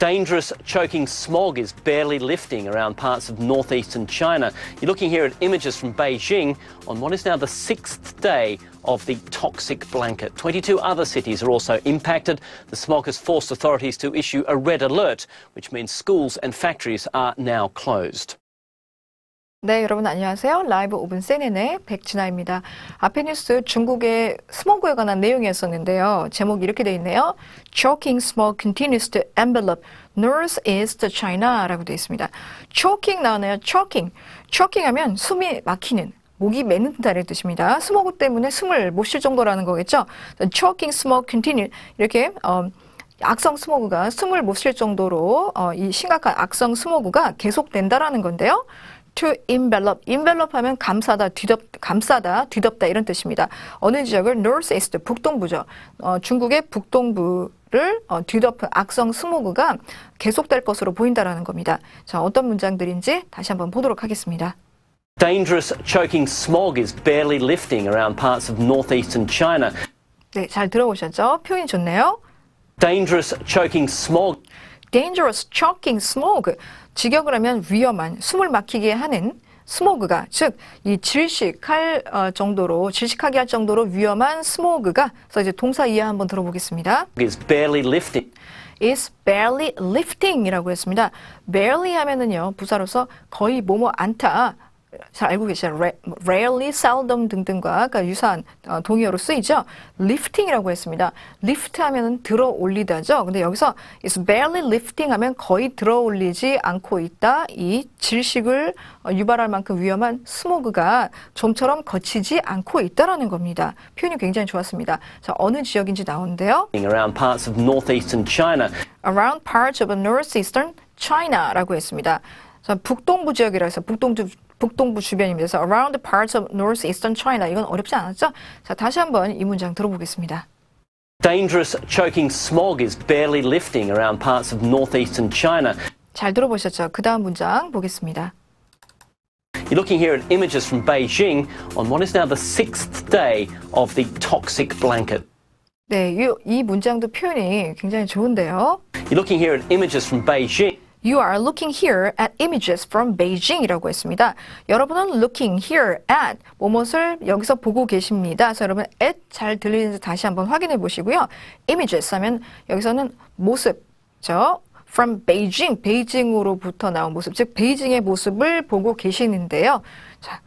Dangerous, choking smog is barely lifting around parts of northeastern China. You're looking here at images from Beijing on what is now the 6th day of the toxic blanket. 22 other cities are also impacted. The smog has forced authorities to issue a red alert, which means schools and factories are now closed. 네, 여러분 안녕하세요. 라이브 오븐 CNN의 백진아입니다. 앞에 뉴스 중국의 스모그에 관한 내용이었었는데요. 제목이 이렇게 되어 있네요. Choking smog continues to envelop northeast China라고 되어 있습니다. Choking 나오네요. Choking. Choking 하면 숨이 막히는, 목이 메는다는 뜻입니다. 스모그 때문에 숨을 못 쉴 정도라는 거겠죠. Choking smog continue 이렇게 악성 스모그가 숨을 못 쉴 정도로 이 심각한 악성 스모그가 계속된다라는 건데요. To envelop, envelop 하면 감싸다, 뒤덮다 이런 뜻입니다. 어느 지역을 northeast, 북동부죠. 중국의 북동부를 뒤덮은 악성 스모그가 계속될 것으로 보인다라는 겁니다. 자, 어떤 문장들인지 다시 한번 보도록 하겠습니다. Dangerous, choking smog is barely lifting around parts of northeastern China. 네, 잘 들어보셨죠? 표현이 좋네요. Dangerous, choking smog. Dangerous, choking smog. 직역을 하면 위험한, 숨을 막히게 하는 스모그가, 즉, 이 질식하게 할 정도로 위험한 스모그가, 그래서 이제 동사 이해 한번 들어보겠습니다. Is barely lifting. is barely lifting 이라고 했습니다. barely 하면은요, 부사로서 거의 뭐뭐 않다. 잘 알고 계시죠? rarely, seldom 등등과 유사한 동의어로 쓰이죠. lifting이라고 했습니다. lift 하면은 들어 올리다죠. 근데 여기서 is barely lifting 하면 거의 들어 올리지 않고 있다. 이 질식을 유발할 만큼 위험한 스모그가 좀처럼 거치지 않고 있다라는 겁니다. 표현이 굉장히 좋았습니다. 자, 어느 지역인지 나오는데요. Around parts of northeastern China. Around parts of northeastern China라고 했습니다. 자, 북동부 지역이라 해서 북동부 주변입니다. 그래서 around parts of northeastern China. 이건 어렵지 않았죠? 자, 다시 한번 이 문장 들어보겠습니다. Dangerous, choking smog is barely lifting around parts of northeastern China. 잘 들어보셨죠? 그 다음 문장 보겠습니다. You're looking here at images from Beijing on what is now the 6th day of the toxic blanket. 네, 이 문장도 표현이 굉장히 좋은데요. You're looking here at images from Beijing. You are looking here at images from Beijing이라고 했습니다. 여러분은 looking here at 무엇을 여기서 보고 계십니다. 그래서 여러분 at 잘 들리는지 다시 한번 확인해 보시고요. images 하면 여기서는 모습죠. from Beijing, 베이징으로부터 나온 모습, 즉 베이징의 모습을 보고 계시는데요. 자,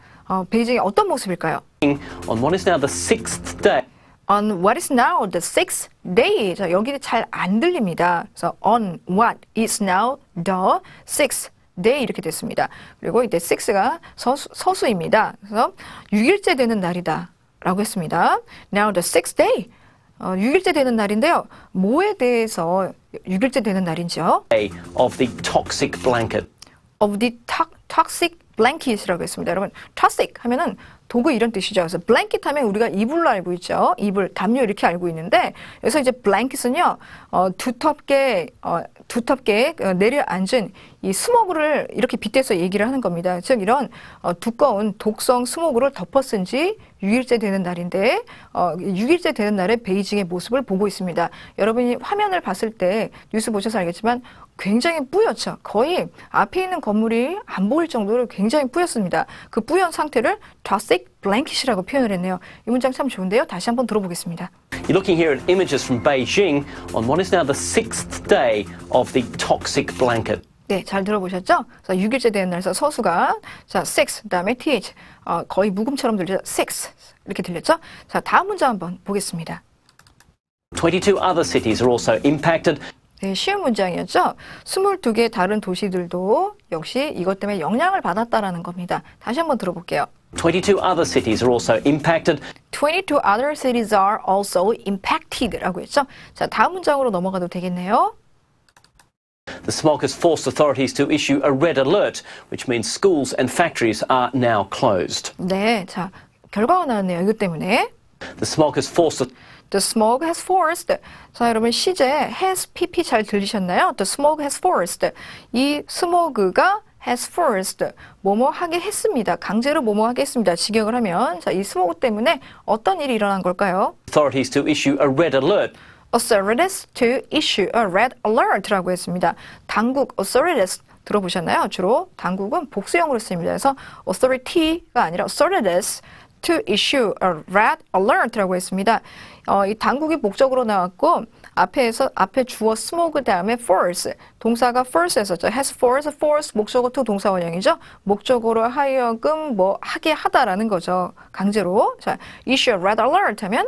베이징의 어떤 모습일까요? On what is now the 6th day. On what is now the 6th day. 자, 여기는 잘 안 들립니다. 그래서 on what is now the 6th day 이렇게 됐습니다. 그리고 이때 6가 서수입니다. 그래서 6일째 되는 날이다 라고 했습니다. Now the 6th day. 6일째 되는 날인데요. 뭐에 대해서 6일째 되는 날인지요? Day of the toxic blanket. Of the toxic blanket이라고 했습니다. 여러분, toxic 하면은 도구 이런 뜻이죠. 그래서 blanket 하면 우리가 이불로 알고 있죠. 이불, 담요 이렇게 알고 있는데 여기서 이제 blanket은요, 두텁게 내려앉은 이 스모그를 이렇게 빗대서 얘기를 하는 겁니다. 즉 이런 두꺼운 독성 스모그를 덮어쓴 지 6일째 되는 날인데 6일째 되는 날에 베이징의 모습을 보고 있습니다. 여러분이 화면을 봤을 때 뉴스 보셔서 알겠지만 굉장히 뿌옇죠. 거의 앞에 있는 건물이 안 보일 정도로 굉장히 뿌였습니다. 그 뿌연 상태를 toxic blanket이라고 표현을 했네요. 이 문장 참 좋은데요. 다시 한번 들어보겠습니다. You're looking here at images from Beijing on what is now the 6th day of the toxic blanket. 네, 잘 들어보셨죠? 그래서 6일째 되는 날에서 서수가 자, 6, 그다음에 th 거의 묵음처럼 들리죠? 6 이렇게 들렸죠? 자, 다음 문장 한번 보겠습니다. 22 other cities are also impacted. 네, 쉬운 문장이었죠? 22개 다른 도시들도 역시 이것 때문에 영향을 받았다라는 겁니다. 다시 한번 들어볼게요. 22 other cities are also impacted. 22 other cities are also impacted라고 했죠? 자, 다음 문장으로 넘어가도 되겠네요. The smog has forced authorities to issue a red alert, which means schools and factories are now closed. 네, 자, 결과가 나왔네요. 이것 때문에. The smog has forced. The smog has forced. 자, 여러분 시제 has pp 잘 들리셨나요? The smog has forced. 이 스모그가 has forced. 뭐뭐 하게 했습니다. 강제로 뭐뭐 하게 했습니다. 직역을 하면 자, 이 스모그 때문에 어떤 일이 일어난 걸까요? Authorities to issue a red alert. authorities to issue a red alert라고 했습니다. 당국 authorities 들어보셨나요? 주로 당국은 복수형으로 씁니다. 그래서 authority가 아니라 authorities to issue a red alert라고 했습니다. 이 당국이 목적으로 나왔고 앞에 주어 smog 다음에 force 동사가 force에서죠. has force 목적어 to 동사 원형이죠. 목적으로 하여금 뭐 하게 하다라는 거죠. 강제로. 자, issue a red alert 하면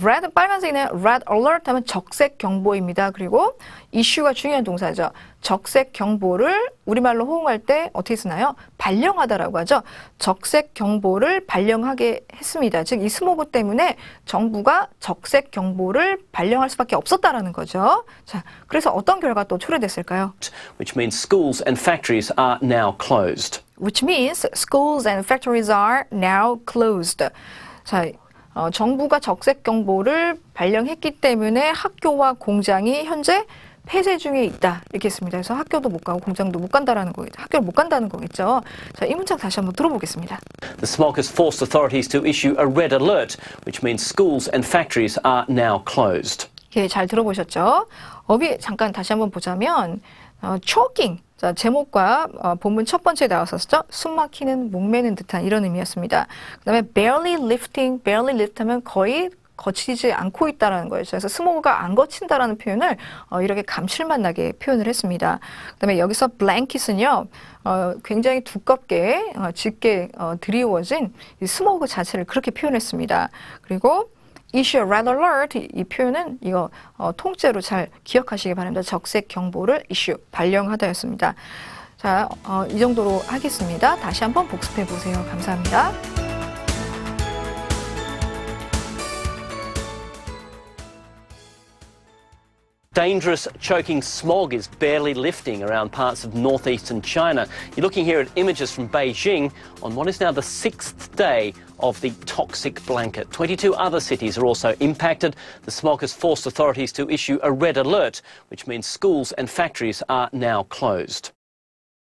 red 빨간색이네요. red alert 하면 적색 경보입니다. 그리고 issue가 중요한 동사죠. 적색 경보를 우리말로 호응할 때 어떻게 쓰나요? 발령하다라고 하죠. 적색 경보를 발령하게 했습니다. 즉 이 스모그 때문에 정부가 적색 경보를 발령할 수밖에 없었다라는 거죠. 자, 그래서 어떤 결과가 또 초래됐을까요? Which means schools and factories are now closed. Which means schools and factories are now closed. 자, 정부가 적색 경보를 발령했기 때문에 학교와 공장이 현재 폐쇄 중에 있다. 이렇게 했습니다. 그래서 학교도 못 가고 공장도 못 간다라는 거겠죠. 학교를 못 간다는 거겠죠. 자, 이 문장 다시 한번 들어보겠습니다. The smog has forced authorities to issue a red alert, which means schools and factories are now closed. 예, 잘 들어보셨죠? 어휘 잠깐 다시 한번 보자면 choking. 자, 제목과 본문 첫 번째 나왔었죠. 숨 막히는, 목매는 듯한 이런 의미였습니다. 그다음에 barely lifting, barely lift 하면 거의 거치지 않고 있다라는 거예요. 그래서 스모그가 안 거친다라는 표현을 이렇게 감칠맛 나게 표현을 했습니다. 그다음에 여기서 blanket은요, 굉장히 두껍게 짙게 드리워진 이 스모그 자체를 그렇게 표현했습니다. 그리고 issue a red alert 이 표현은 이거 통째로 잘 기억하시기 바랍니다. 적색 경보를 issue 발령하다였습니다. 자, 이 정도로 하겠습니다. 다시 한번 복습해 보세요. 감사합니다. Dangerous choking smog is barely lifting around parts of northeastern China. You're looking here at images from Beijing on what is now the 6th day of the toxic blanket. 22 other cities are also impacted. The smog has forced authorities to issue a red alert, which means schools and factories are now closed.